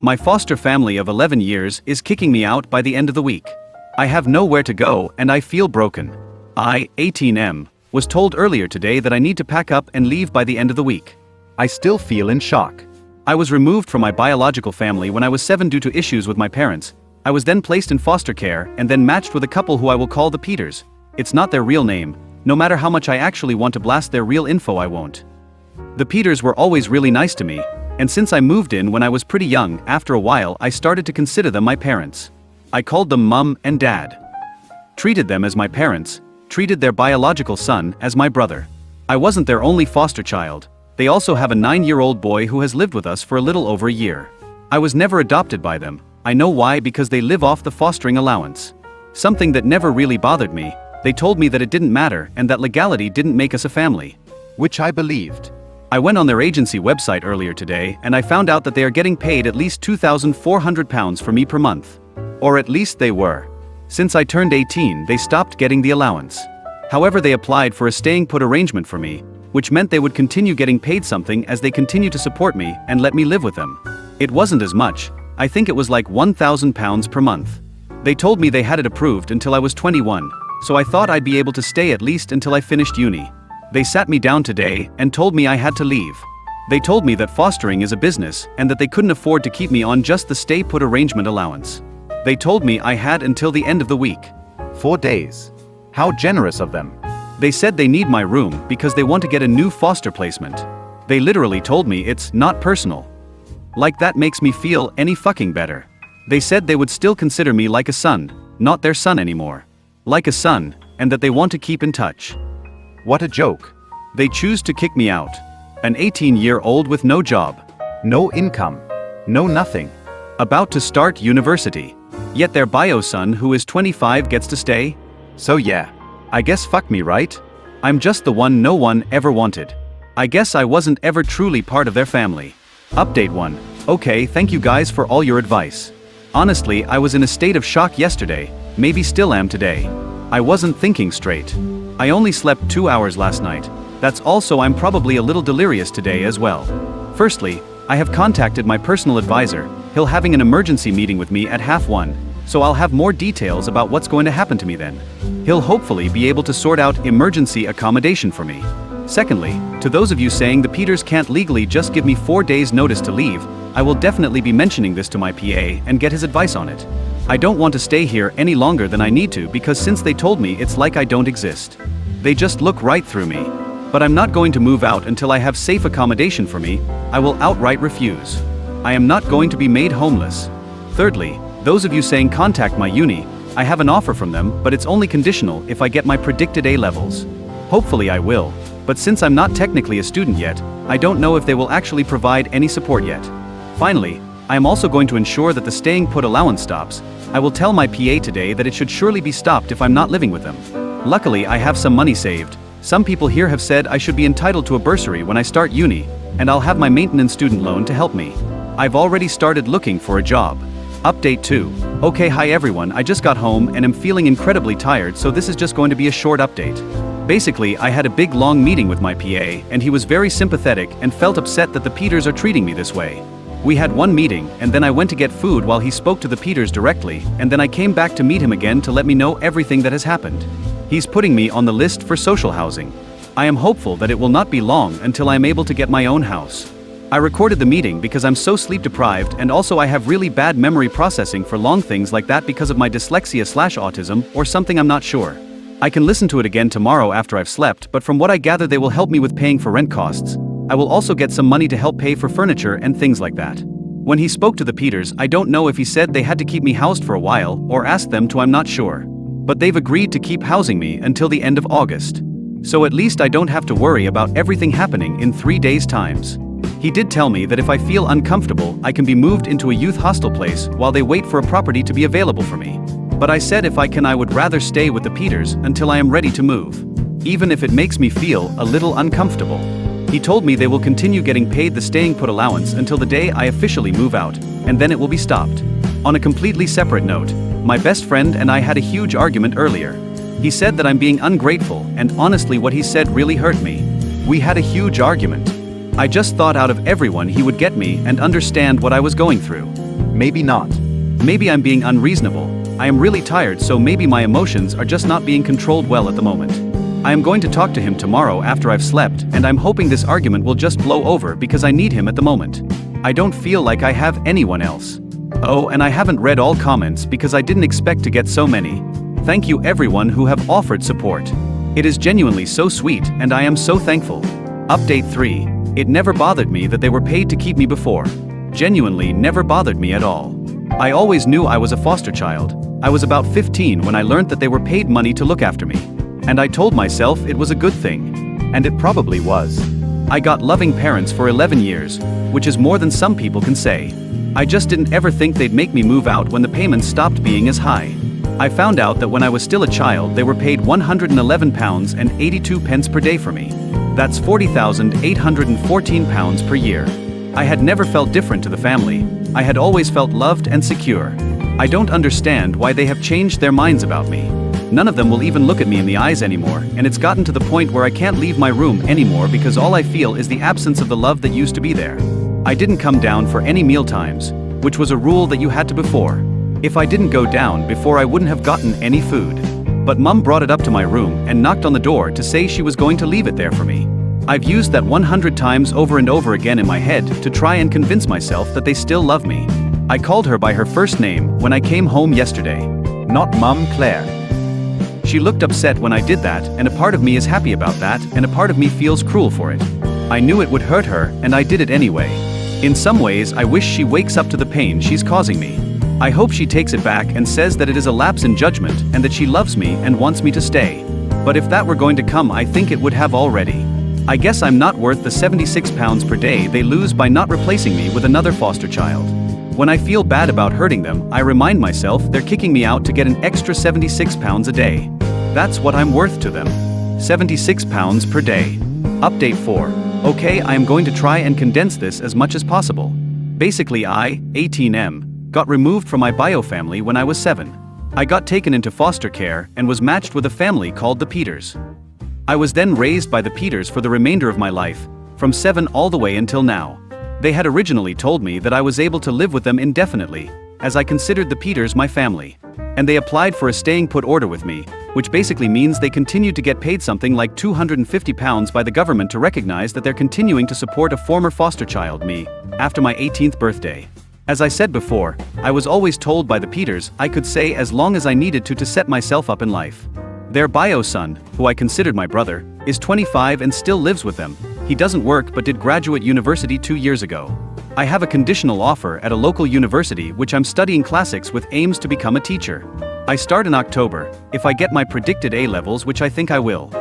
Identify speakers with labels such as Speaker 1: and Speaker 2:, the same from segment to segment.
Speaker 1: My foster family of 11 years is kicking me out by the end of the week. I have nowhere to go and I feel broken. I, 18M, was told earlier today that I need to pack up and leave by the end of the week.
Speaker 2: I still feel in shock.
Speaker 1: I was removed from my biological family when I was 7 due to issues with my parents. I was then placed in foster care and then matched with a couple who I will call the Peters. It's not their real name. No matter how much I actually want to blast their real info, I won't. The Peters were always really nice to me, and since I moved in when I was pretty young, after a while I started to consider them my parents. I called them Mum and Dad. Treated them as my parents, treated their biological son as my brother. I wasn't their only foster child. They also have a 9-year-old boy who has lived with us for a little over a year. I was never adopted by them. I know why, because they live off the fostering allowance. Something that never really bothered me. They told me that it didn't matter and that legality didn't make us a family.
Speaker 2: Which I believed.
Speaker 1: I went on their agency website earlier today and I found out that they are getting paid at least £2,400 for me per month. Or at least they were. Since I turned 18, they stopped getting the allowance. However, they applied for a staying put arrangement for me, which meant they would continue getting paid something as they continue to support me and let me live with them. It wasn't as much. I think it was like £1,000 per month. They told me they had it approved until I was 21, so I thought I'd be able to stay at least until I finished uni. They sat me down today and told me I had to leave. They told me that fostering is a business and that they couldn't afford to keep me on just the stay put arrangement allowance. They told me I had until the end of the week.
Speaker 2: 4 days. How generous of them.
Speaker 1: They said they need my room because they want to get a new foster placement. They literally told me it's not personal. Like that makes me feel any fucking better. They said they would still consider me like a son, not their son anymore. Like a son, and that they want to keep in touch.
Speaker 2: What a joke.
Speaker 1: They choose to kick me out. An 18-year-old with no job.
Speaker 2: No income. No nothing.
Speaker 1: About to start university. Yet their bio son who is 25 gets to stay?
Speaker 2: So yeah.
Speaker 1: I guess fuck me, right? I'm just the one no one ever wanted. I guess I wasn't ever truly part of their family. Update 1. Okay, thank you guys for all your advice. Honestly, I was in a state of shock yesterday, maybe still am today. I wasn't thinking straight. I only slept 2 hours last night. That's also I'm probably a little delirious today as well. Firstly, I have contacted my personal advisor. He'll having an emergency meeting with me at 1:30, so I'll have more details about what's going to happen to me then. He'll hopefully be able to sort out emergency accommodation for me. Secondly, to those of you saying the Peters can't legally just give me 4 days notice to leave, I will definitely be mentioning this to my PA and get his advice on it. I don't want to stay here any longer than I need to because since they told me it's like I don't exist. They just look right through me. But I'm not going to move out until I have safe accommodation for me. I will outright refuse. I am not going to be made homeless. Thirdly, those of you saying contact my uni, I have an offer from them, but it's only conditional if I get my predicted A levels. Hopefully I will. But since I'm not technically a student yet, I don't know if they will actually provide any support yet. Finally, I am also going to ensure that the staying put allowance stops. I will tell my PA today that it should surely be stopped if I'm not living with them. Luckily, I have some money saved. Some people here have said I should be entitled to a bursary when I start uni, and I'll have my maintenance student loan to help me. I've already started looking for a job. Update 2. Okay, hi everyone, I just got home and am feeling incredibly tired, so this is just going to be a short update. Basically, I had a big long meeting with my PA and he was very sympathetic and felt upset that the Peters are treating me this way. We had one meeting and then I went to get food while he spoke to the Peters directly, and then I came back to meet him again to let me know everything that has happened. He's putting me on the list for social housing. I am hopeful that it will not be long until I am able to get my own house. I recorded the meeting because I'm so sleep deprived and also I have really bad memory processing for long things like that because of my dyslexia/autism or something, I'm not sure. I can listen to it again tomorrow after I've slept, but from what I gather they will help me with paying for rent costs. I will also get some money to help pay for furniture and things like that. When he spoke to the Peters, I don't know if he said they had to keep me housed for a while or asked them to, I'm not sure. But they've agreed to keep housing me until the end of August. So at least I don't have to worry about everything happening in 3 days' times. He did tell me that if I feel uncomfortable, I can be moved into a youth hostel place while they wait for a property to be available for me. But I said if I can, I would rather stay with the Peters until I am ready to move. Even if it makes me feel a little uncomfortable. He told me they will continue getting paid the staying put allowance until the day I officially move out, and then it will be stopped. On a completely separate note, my best friend and I had a huge argument earlier. He said that I'm being ungrateful, and honestly what he said really hurt me. We had a huge argument. I just thought out of everyone he would get me and understand what I was going through.
Speaker 2: Maybe not.
Speaker 1: Maybe I'm being unreasonable. I am really tired, so maybe my emotions are just not being controlled well at the moment. I am going to talk to him tomorrow after I've slept, and I'm hoping this argument will just blow over because I need him at the moment. I don't feel like I have anyone else. Oh, and I haven't read all comments because I didn't expect to get so many. Thank you everyone who have offered support. It is genuinely so sweet and I am so thankful. Update 3. It never bothered me that they were paid to keep me before. Genuinely never bothered me at all. I always knew I was a foster child. I was about 15 when I learned that they were paid money to look after me. And I told myself it was a good thing.
Speaker 2: And it probably was.
Speaker 1: I got loving parents for 11 years, which is more than some people can say. I just didn't ever think they'd make me move out when the payments stopped being as high. I found out that when I was still a child they were paid £111 and 82 pence per day for me. That's £40,814 per year. I had never felt different to the family. I had always felt loved and secure. I don't understand why they have changed their minds about me. None of them will even look at me in the eyes anymore, and it's gotten to the point where I can't leave my room anymore because all I feel is the absence of the love that used to be there. I didn't come down for any meal times, which was a rule that you had to before. If I didn't go down before I wouldn't have gotten any food. But Mum brought it up to my room and knocked on the door to say she was going to leave it there for me. I've used that 100 times over and over again in my head to try and convince myself that they still love me. I called her by her first name when I came home yesterday.
Speaker 2: Not Mum Claire.
Speaker 1: She looked upset when I did that, and a part of me is happy about that, and a part of me feels cruel for it. I knew it would hurt her, and I did it anyway. In some ways, I wish she wakes up to the pain she's causing me. I hope she takes it back and says that it is a lapse in judgment and that she loves me and wants me to stay. But if that were going to come, I think it would have already. I guess I'm not worth the £76 per day they lose by not replacing me with another foster child. When I feel bad about hurting them, I remind myself they're kicking me out to get an extra £76 a day. That's what I'm worth to them. £76 per day. Update 4. Okay, I am going to try and condense this as much as possible. Basically I, 18M, got removed from my bio family when I was 7. I got taken into foster care and was matched with a family called the Peters. I was then raised by the Peters for the remainder of my life, from 7 all the way until now. They had originally told me that I was able to live with them indefinitely, as I considered the Peters my family. And they applied for a staying put order with me, which basically means they continued to get paid something like £250 by the government to recognize that they're continuing to support a former foster child, me, after my 18th birthday. As I said before, I was always told by the Peters I could say as long as I needed to set myself up in life. Their bio son, who I considered my brother, is 25 and still lives with them. He doesn't work but did graduate university 2 years ago. I have a conditional offer at a local university which I'm studying classics with aims to become a teacher. I start in October, if I get my predicted A-levels, which I think I will.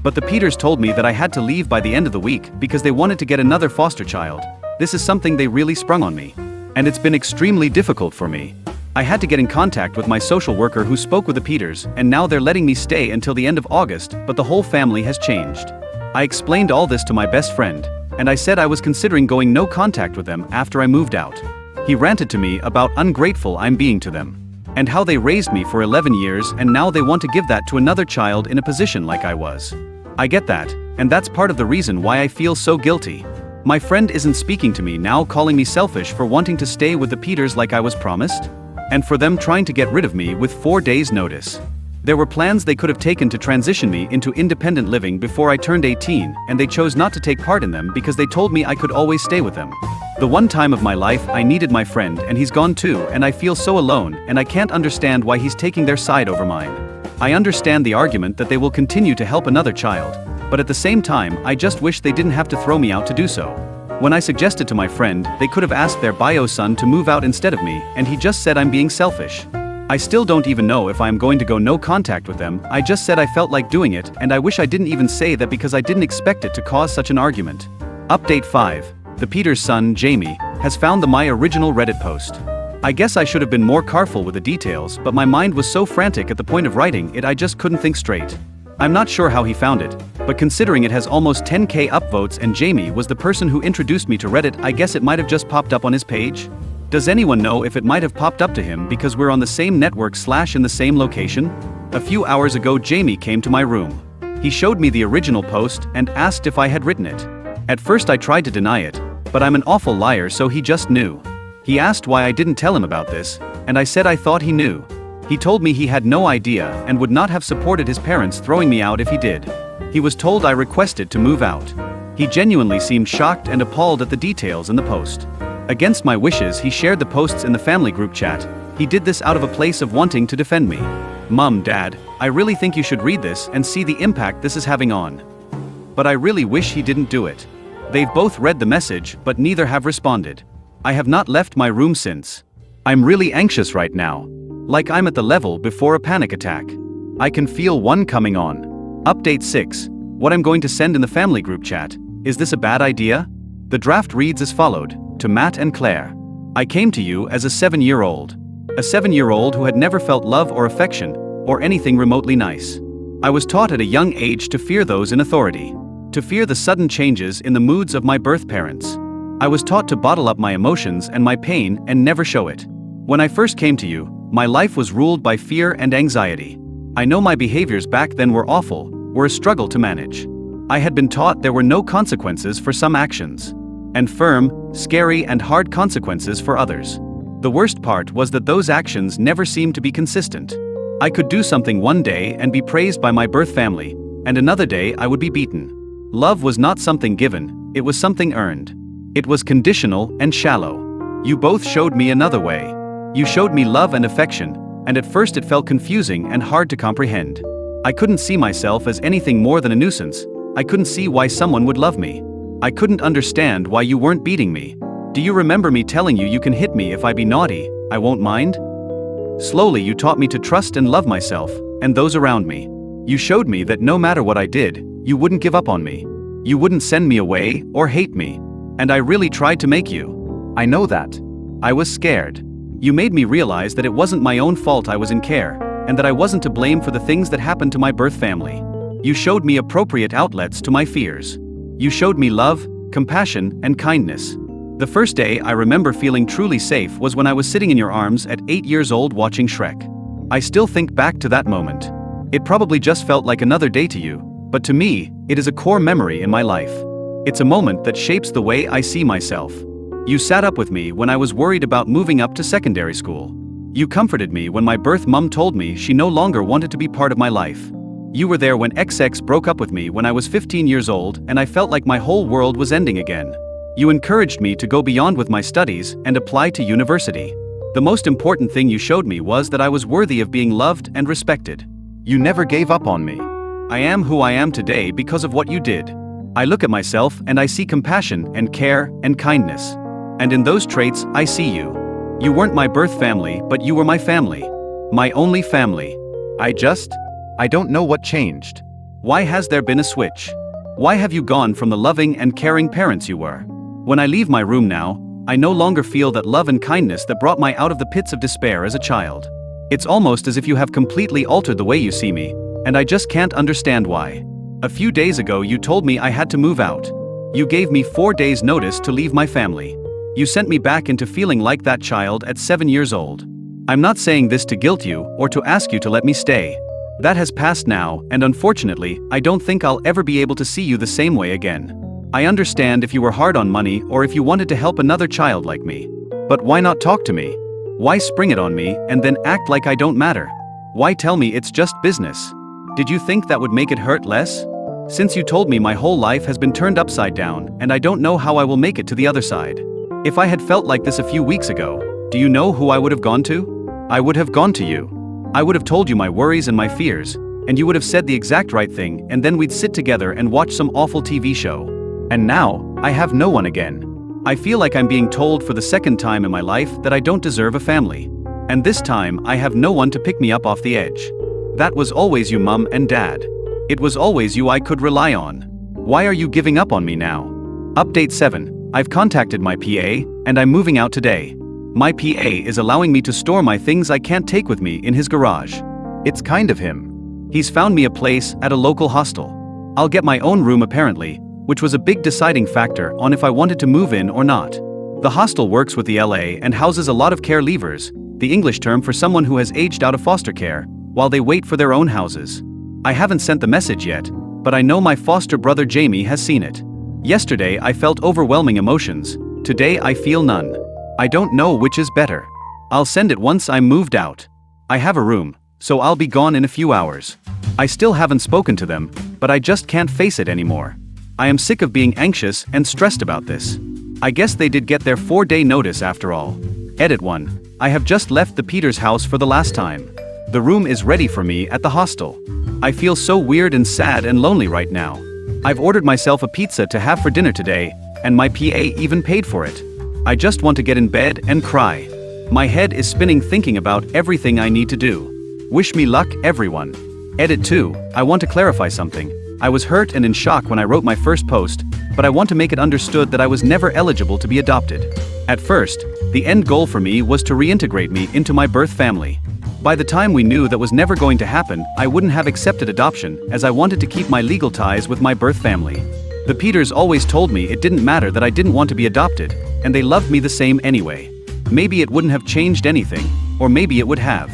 Speaker 1: But the Peters told me that I had to leave by the end of the week because they wanted to get another foster child. This is something they really sprung on me. And it's been extremely difficult for me. I had to get in contact with my social worker who spoke with the Peters, and now they're letting me stay until the end of August, but the whole family has changed. I explained all this to my best friend, and I said I was considering going no contact with them after I moved out. He ranted to me about ungrateful I'm being to them, and how they raised me for 11 years and now they want to give that to another child in a position like I was. I get that, and that's part of the reason why I feel so guilty. My friend isn't speaking to me now, calling me selfish for wanting to stay with the Peters like I was promised, and for them trying to get rid of me with 4 days' notice. There were plans they could have taken to transition me into independent living before I turned 18, and they chose not to take part in them because they told me I could always stay with them. The one time of my life I needed my friend, and he's gone too, and I feel so alone, and I can't understand why he's taking their side over mine. I understand the argument that they will continue to help another child, but at the same time I just wish they didn't have to throw me out to do so. When I suggested to my friend they could have asked their bio son to move out instead of me, and he just said I'm being selfish. I still don't even know if I am going to go no contact with them. I just said I felt like doing it, and I wish I didn't even say that because I didn't expect it to cause such an argument. Update 5. The Peters' son, Jamie, has found my original Reddit post. I guess I should have been more careful with the details, but my mind was so frantic at the point of writing it I just couldn't think straight. I'm not sure how he found it, but considering it has almost 10k upvotes and Jamie was the person who introduced me to Reddit, I guess it might have just popped up on his page? Does anyone know if it might have popped up to him because we're on the same network / in the same location? A few hours ago Jamie came to my room. He showed me the original post and asked if I had written it. At first I tried to deny it, but I'm an awful liar, so he just knew. He asked why I didn't tell him about this, and I said I thought he knew. He told me he had no idea and would not have supported his parents throwing me out if he did. He was told I requested to move out. He genuinely seemed shocked and appalled at the details in the post. Against my wishes, he shared the posts in the family group chat. He did this out of a place of wanting to defend me. Mom, Dad, I really think you should read this and see the impact this is having on. But I really wish he didn't do it. They've both read the message, but neither have responded. I have not left my room since. I'm really anxious right now. Like I'm at the level before a panic attack. I can feel one coming on. Update 6. What I'm going to send in the family group chat. Is this a bad idea? The draft reads as followed. To Matt and Claire. I came to you as a 7-year-old. A 7-year-old who had never felt love or affection, or anything remotely nice. I was taught at a young age to fear those in authority. To fear the sudden changes in the moods of my birth parents. I was taught to bottle up my emotions and my pain and never show it. When I first came to you, my life was ruled by fear and anxiety. I know my behaviors back then were awful, were a struggle to manage. I had been taught there were no consequences for some actions. And firm, scary and hard consequences for others. The worst part was that those actions never seemed to be consistent. I could do something one day and be praised by my birth family, and another day I would be beaten. Love was not something given, it was something earned. It was conditional and shallow. You both showed me another way. You showed me love and affection, and at first it felt confusing and hard to comprehend. I couldn't see myself as anything more than a nuisance. I couldn't see why someone would love me. I couldn't understand why you weren't beating me. Do you remember me telling you can hit me if I be naughty, I won't mind? Slowly you taught me to trust and love myself, and those around me. You showed me that no matter what I did, you wouldn't give up on me. You wouldn't send me away, or hate me. And I really tried to make you. I know that. I was scared. You made me realize that it wasn't my own fault I was in care, and that I wasn't to blame for the things that happened to my birth family. You showed me appropriate outlets to my fears. You showed me love, compassion, and kindness. The first day I remember feeling truly safe was when I was sitting in your arms at 8 years old watching Shrek. I still think back to that moment. It probably just felt like another day to you, but to me, it is a core memory in my life. It's a moment that shapes the way I see myself. You sat up with me when I was worried about moving up to secondary school. You comforted me when my birth mum told me she no longer wanted to be part of my life. You were there when XX broke up with me when I was 15 years old and I felt like my whole world was ending again. You encouraged me to go beyond with my studies and apply to university. The most important thing you showed me was that I was worthy of being loved and respected. You never gave up on me. I am who I am today because of what you did. I look at myself and I see compassion and care and kindness. And in those traits, I see you. You weren't my birth family, but you were my family. My only family. I don't know what changed. Why has there been a switch? Why have you gone from the loving and caring parents you were? When I leave my room now, I no longer feel that love and kindness that brought me out of the pits of despair as a child. It's almost as if you have completely altered the way you see me, and I just can't understand why. A few days ago you told me I had to move out. You gave me 4 days notice to leave my family. You sent me back into feeling like that child at 7 years old. I'm not saying this to guilt you or to ask you to let me stay. That has passed now, and unfortunately, I don't think I'll ever be able to see you the same way again. I understand if you were hard on money or if you wanted to help another child like me. But why not talk to me? Why spring it on me and then act like I don't matter? Why tell me it's just business? Did you think that would make it hurt less? Since you told me my whole life has been turned upside down and I don't know how I will make it to the other side. If I had felt like this a few weeks ago, do you know who I would have gone to? I would have gone to you. I would have told you my worries and my fears, and you would have said the exact right thing, and then we'd sit together and watch some awful TV show. And now, I have no one again. I feel like I'm being told for the second time in my life that I don't deserve a family. And this time, I have no one to pick me up off the edge. That was always you, Mum and Dad. It was always you I could rely on. Why are you giving up on me now? Update 7. I've contacted my PA, and I'm moving out today. My PA is allowing me to store my things I can't take with me in his garage. It's kind of him. He's found me a place at a local hostel. I'll get my own room apparently, which was a big deciding factor on if I wanted to move in or not. The hostel works with the LA and houses a lot of care leavers, the English term for someone who has aged out of foster care, while they wait for their own houses. I haven't sent the message yet, but I know my foster brother Jamie has seen it. Yesterday I felt overwhelming emotions, today I feel none. I don't know which is better. I'll send it once I'm moved out. I have a room, so I'll be gone in a few hours. I still haven't spoken to them, but I just can't face it anymore. I am sick of being anxious and stressed about this. I guess they did get their 4-day notice after all. Edit 1. I have just left the Peters house for the last time. The room is ready for me at the hostel. I feel so weird and sad and lonely right now. I've ordered myself a pizza to have for dinner today, and my PA even paid for it. I just want to get in bed and cry. My head is spinning thinking about everything I need to do. Wish me luck, everyone. Edit 2. I want to clarify something. I was hurt and in shock when I wrote my first post, but I want to make it understood that I was never eligible to be adopted. At first, the end goal for me was to reintegrate me into my birth family. By the time we knew that was never going to happen, I wouldn't have accepted adoption, as I wanted to keep my legal ties with my birth family. The Peters always told me it didn't matter that I didn't want to be adopted, and they loved me the same anyway. Maybe it wouldn't have changed anything, or maybe it would have.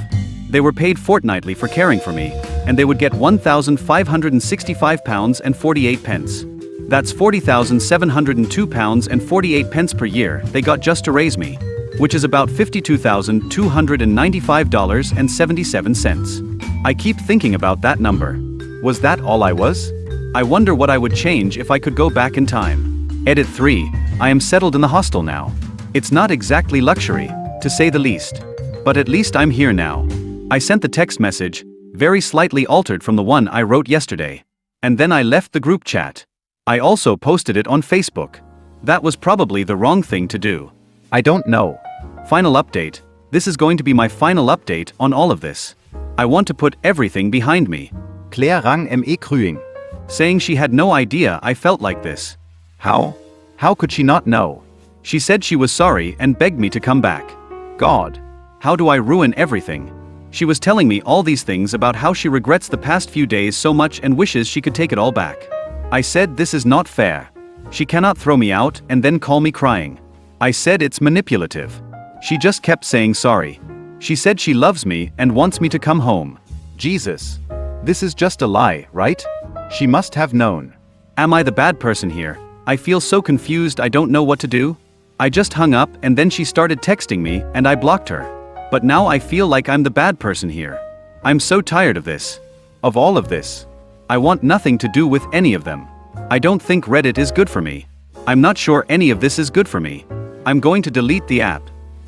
Speaker 1: They were paid fortnightly for caring for me, and they would get £1,565 and 48 pence. That's £40,702 and 48 pence per year they got just to raise me, which is about $52,295.77. I keep thinking about that number. Was that all I was? I wonder what I would change if I could go back in time. Edit 3. I am settled in the hostel now. It's not exactly luxury, to say the least. But at least I'm here now. I sent the text message, very slightly altered from the one I wrote yesterday. And then I left the group chat. I also posted it on Facebook. That was probably the wrong thing to do. I don't know. Final update. This is going to be my final update on all of this. I want to put everything behind me.
Speaker 2: Claire rang me crying.
Speaker 1: Saying she had no idea I felt like this.
Speaker 2: How? How could she not know?
Speaker 1: She said she was sorry and begged me to come back. God. How do I ruin everything? She was telling me all these things about how she regrets the past few days so much and wishes she could take it all back. I said this is not fair. She cannot throw me out and then call me crying. I said it's manipulative. She just kept saying sorry. She said she loves me and wants me to come home.
Speaker 2: Jesus. This is just a lie, right? She must have known.
Speaker 1: Am I the bad person here? I feel so confused I don't know what to do. I just hung up and then she started texting me and I blocked her. But now I feel like I'm the bad person here. I'm so tired of this. Of all of this. I want nothing to do with any of them. I don't think Reddit is good for me. I'm not sure any of this is good for me. I'm going to delete the app.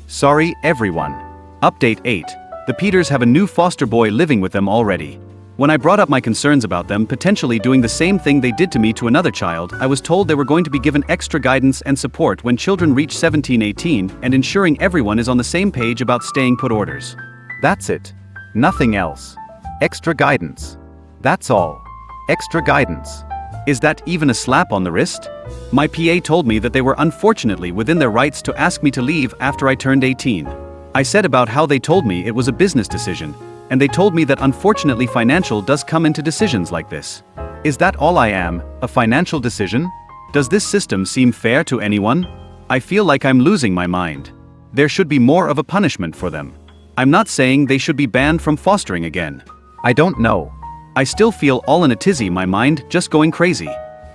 Speaker 1: Sorry, everyone. Update 8. The Peters have a new foster boy living with them already. When I brought up my concerns about them potentially doing the same thing they did to me to another child, I was told they were going to be given extra guidance and support when children reach 17-18 and ensuring everyone is on the same page about staying put orders.
Speaker 2: That's it. Nothing else. Extra guidance. That's all. Extra guidance.
Speaker 1: Is that even a slap on the wrist? My PA told me that they were unfortunately within their rights to ask me to leave after I turned 18. I said about how they told me it was a business decision, and they told me that unfortunately financial does come into decisions like this. Is that all I am, a financial decision? Does this system seem fair to anyone? I feel like I'm losing my mind. There should be more of a punishment for them. I'm not saying they should be banned from fostering again.
Speaker 2: I don't know.
Speaker 1: I still feel all in a tizzy, my mind just going crazy.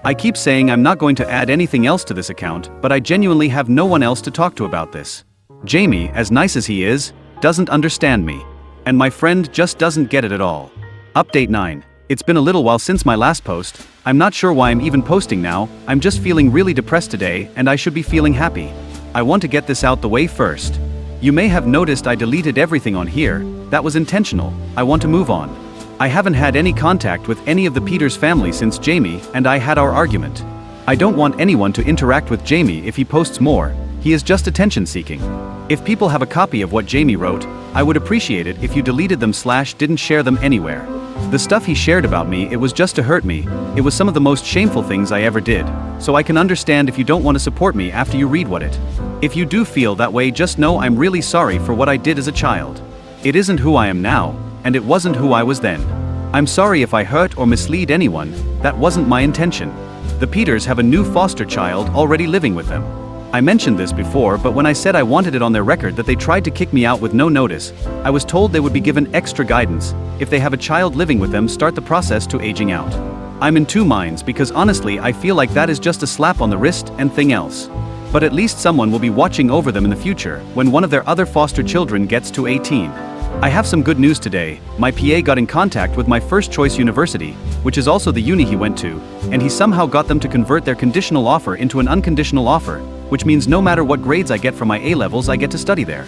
Speaker 1: I keep saying I'm not going to add anything else to this account, but I genuinely have no one else to talk to about this. Jamie, as nice as he is, doesn't understand me. And my friend just doesn't get it at all. Update 9. It's been a little while since my last post. I'm not sure why I'm even posting now. I'm just feeling really depressed today and I should be feeling happy. I want to get this out the way first. You may have noticed I deleted everything on here. That was intentional. I want to move on. I haven't had any contact with any of the Peters family since Jamie and I had our argument. I don't want anyone to interact with Jamie if he posts more. He is just attention seeking. If people have a copy of what Jamie wrote, I would appreciate it if you deleted them / didn't share them anywhere. The stuff he shared about me, it was just to hurt me. It was some of the most shameful things I ever did. So I can understand if you don't want to support me after you read what it. If you do feel that way, just know I'm really sorry for what I did as a child. It isn't who I am now, and it wasn't who I was then. I'm sorry if I hurt or mislead anyone. That wasn't my intention. The Peters have a new foster child already living with them. I mentioned this before, but when I said I wanted it on their record that they tried to kick me out with no notice, I was told they would be given extra guidance. If they have a child living with them, start the process to aging out. I'm in two minds because honestly I feel like that is just a slap on the wrist and thing else. But at least someone will be watching over them in the future when one of their other foster children gets to 18. I have some good news today. My PA got in contact with my first choice university, which is also the uni he went to, and he somehow got them to convert their conditional offer into an unconditional offer, which means no matter what grades I get from my A-levels, I get to study there.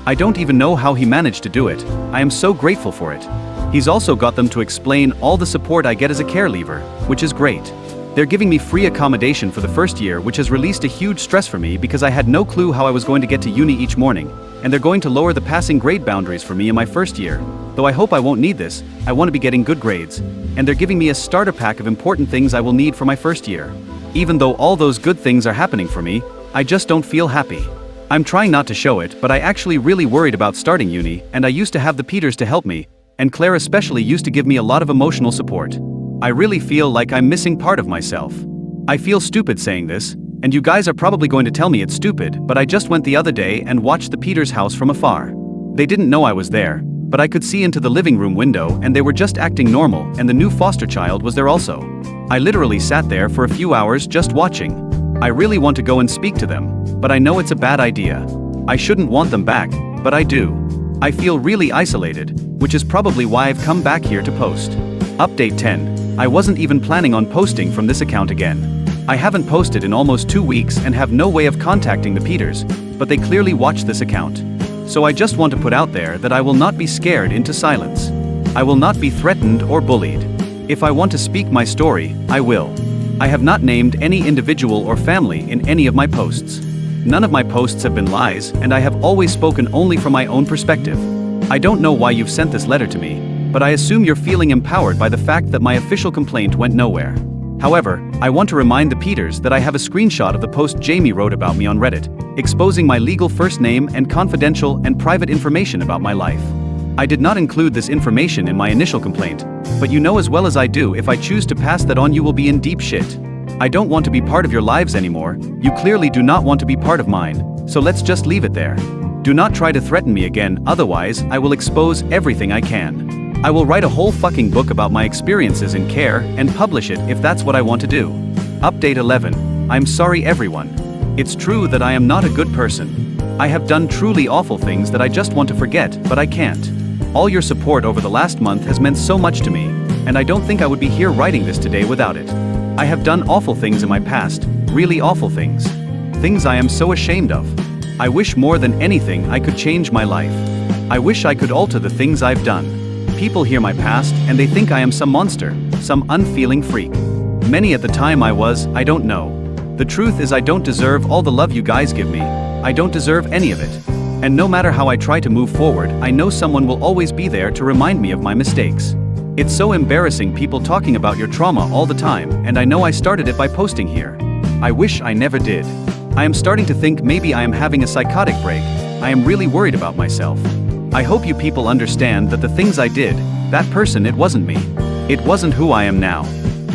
Speaker 1: I don't even know how he managed to do it. I am so grateful for it. He's also got them to explain all the support I get as a care leaver, which is great. They're giving me free accommodation for the first year, which has released a huge stress for me because I had no clue how I was going to get to uni each morning, and they're going to lower the passing grade boundaries for me in my first year, though I hope I won't need this. I want to be getting good grades, and they're giving me a starter pack of important things I will need for my first year. Even though all those good things are happening for me, I just don't feel happy. I'm trying not to show it, but I actually really worried about starting uni, and I used to have the Peters to help me, and Claire especially used to give me a lot of emotional support. I really feel like I'm missing part of myself. I feel stupid saying this, and you guys are probably going to tell me it's stupid, but I just went the other day and watched the Peters house from afar. They didn't know I was there, but I could see into the living room window and they were just acting normal, and the new foster child was there also. I literally sat there for a few hours just watching. I really want to go and speak to them, but I know it's a bad idea. I shouldn't want them back, but I do. I feel really isolated, which is probably why I've come back here to post. Update 10. I wasn't even planning on posting from this account again. I haven't posted in almost 2 weeks and have no way of contacting the Peters, but they clearly watch this account. So I just want to put out there that I will not be scared into silence. I will not be threatened or bullied. If I want to speak my story, I will. I have not named any individual or family in any of my posts. None of my posts have been lies, and I have always spoken only from my own perspective. I don't know why you've sent this letter to me, but I assume you're feeling empowered by the fact that my official complaint went nowhere. However, I want to remind the Peters that I have a screenshot of the post Jamie wrote about me on Reddit, exposing my legal first name and confidential and private information about my life. I did not include this information in my initial complaint, but you know as well as I do, if I choose to pass that on, you will be in deep shit. I don't want to be part of your lives anymore. You clearly do not want to be part of mine, so let's just leave it there. Do not try to threaten me again, otherwise I will expose everything I can. I will write a whole fucking book about my experiences in care and publish it if that's what I want to do. Update 11. I'm sorry everyone. It's true that I am not a good person. I have done truly awful things that I just want to forget, but I can't. All your support over the last month has meant so much to me, and I don't think I would be here writing this today without it. I have done awful things in my past, really awful things. Things I am so ashamed of. I wish more than anything I could change my life. I wish I could alter the things I've done. People hear my past and they think I am some monster, some unfeeling freak. Many at the time I don't know. The truth is I don't deserve all the love you guys give me. I don't deserve any of it. And no matter how I try to move forward, I know someone will always be there to remind me of my mistakes. It's so embarrassing people talking about your trauma all the time, and I know I started it by posting here. I wish I never did. I am starting to think maybe I am having a psychotic break. I am really worried about myself. I hope you people understand that the things I did, that person, it wasn't me. It wasn't who I am now.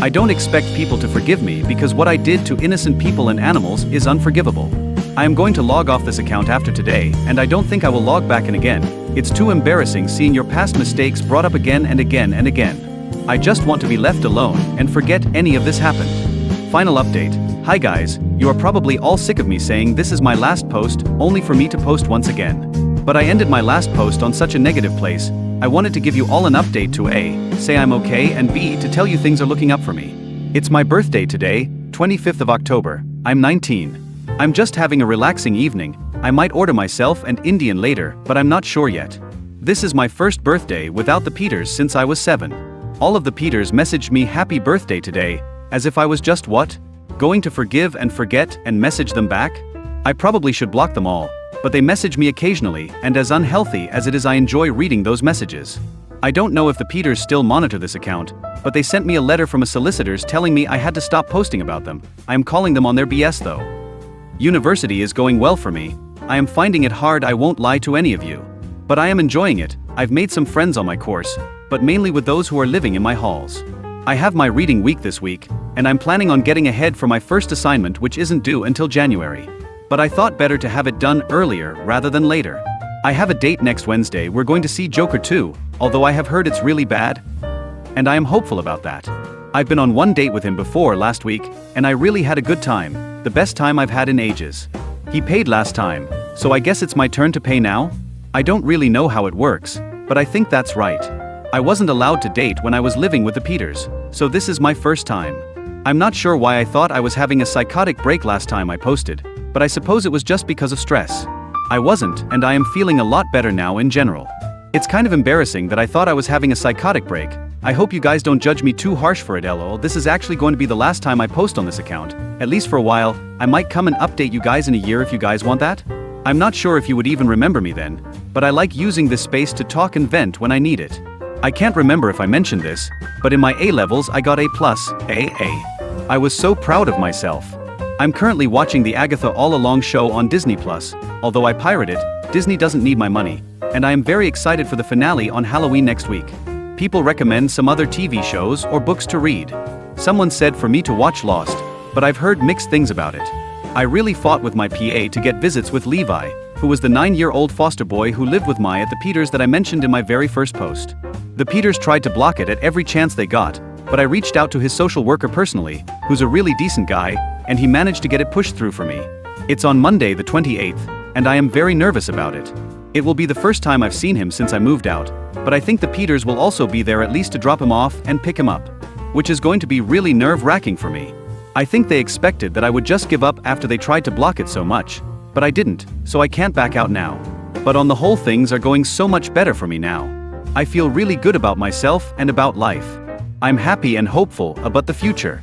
Speaker 1: I don't expect people to forgive me because what I did to innocent people and animals is unforgivable. I am going to log off this account after today, and I don't think I will log back in again. It's too embarrassing seeing your past mistakes brought up again and again and again. I just want to be left alone and forget any of this happened. Final update. Hi guys, you are probably all sick of me saying this is my last post, only for me to post once again. But I ended my last post on such a negative place. I wanted to give you all an update to A, say I'm okay, and B, to tell you things are looking up for me. It's my birthday today, 25th of October. I'm 19. I'm just having a relaxing evening. I might order myself an Indian later, but I'm not sure yet. This is my first birthday without the Peters since I was 7. All of the Peters messaged me happy birthday today, as if I was just what? Going to forgive and forget and message them back? I probably should block them all. But they message me occasionally, and as unhealthy as it is, I enjoy reading those messages. I don't know if the Peters still monitor this account, but they sent me a letter from a solicitor's telling me I had to stop posting about them. I am calling them on their BS though. University is going well for me. I am finding it hard, I won't lie to any of you. But I am enjoying it. I've made some friends on my course, but mainly with those who are living in my halls. I have my reading week this week, and I'm planning on getting ahead for my first assignment, which isn't due until January. But I thought better to have it done earlier rather than later. I have a date next Wednesday. We're going to see Joker 2, although I have heard it's really bad. And I am hopeful about that. I've been on one date with him before last week, and I really had a good time, the best time I've had in ages. He paid last time, so I guess it's my turn to pay now? I don't really know how it works, but I think that's right. I wasn't allowed to date when I was living with the Peters, so this is my first time. I'm not sure why I thought I was having a psychotic break last time I posted, but I suppose it was just because of stress. I wasn't, and I am feeling a lot better now in general. It's kind of embarrassing that I thought I was having a psychotic break. I hope you guys don't judge me too harsh for it, lol. This is actually going to be the last time I post on this account, at least for a while. I might come and update you guys in a year if you guys want that. I'm not sure if you would even remember me then, but I like using this space to talk and vent when I need it. I can't remember if I mentioned this, but in my A levels I got A+, AA. I was so proud of myself. I'm currently watching the Agatha All Along show on Disney+, although I pirate it, Disney doesn't need my money, and I am very excited for the finale on Halloween next week. People recommend some other TV shows or books to read. Someone said for me to watch Lost, but I've heard mixed things about it. I really fought with my PA to get visits with Levi, who was the 9-year-old foster boy who lived with Mai at the Peters that I mentioned in my very first post. The Peters tried to block it at every chance they got, but I reached out to his social worker personally, who's a really decent guy, and he managed to get it pushed through for me. It's on Monday the 28th, and I am very nervous about it. It will be the first time I've seen him since I moved out, but I think the Peters will also be there at least to drop him off and pick him up, which is going to be really nerve-wracking for me. I think they expected that I would just give up after they tried to block it so much, but I didn't, so I can't back out now. But on the whole, things are going so much better for me now. I feel really good about myself and about life. I'm happy and hopeful about the future.